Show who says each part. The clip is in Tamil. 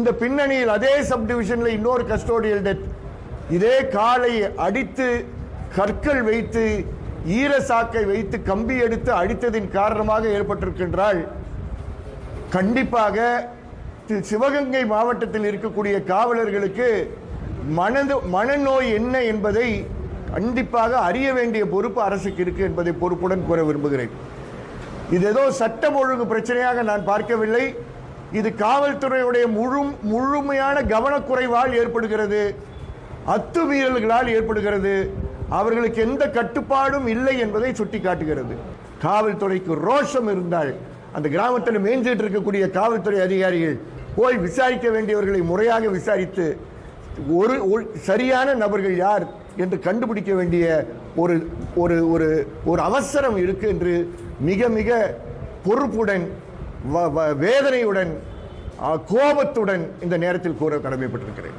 Speaker 1: இந்த பின்னணியில் அதே சப்டிவிஷன்ல இன்னொரு கஸ்டோடியல் டெத், இதே காலை அடித்து கற்கள் வைத்து ஈரசாக்கை வைத்து கம்பி எடுத்து அடித்ததின் காரணமாக ஏற்பட்டிருக்கின்றால் கண்டிப்பாக சிவகங்கை மாவட்டத்தில் இருக்கக்கூடிய காவலர்களுக்கு மனநோய் என்ன என்பதை கண்டிப்பாக அறிய வேண்டிய பொறுப்பு அரசுக்கு இருக்கு என்பதை பொறுப்புடன் கூற விரும்புகிறேன். இது ஏதோ சட்டம் ஒழுங்கு பிரச்சனையாக நான் பார்க்கவில்லை. இது காவல்துறையுடைய முழுமையான கவனக்குறைவால் ஏற்படுகிறது, அத்துமீறல்களால் ஏற்படுகிறது. அவர்களுக்கு எந்த கட்டுப்பாடும் இல்லை என்பதை சுட்டிக்காட்டுகிறது. காவல்துறைக்கு ரோஷம் இருந்தால் அந்த கிராமத்தில் மேய்ஞ்சிட்டு இருக்கக்கூடிய காவல்துறை அதிகாரிகள் போய் விசாரிக்க வேண்டியவர்களை முறையாக விசாரித்து ஒரு சரியான நபர்கள் யார் என்று கண்டுபிடிக்க வேண்டிய ஒரு ஒரு ஒரு ஒரு அவசரம் இருக்கு என்று மிக மிக பொறுப்புடன் வேதனையுடன் கோபத்துடன் இந்த நேரத்தில் கூற கடமைப்பட்டிருக்கிறேன்.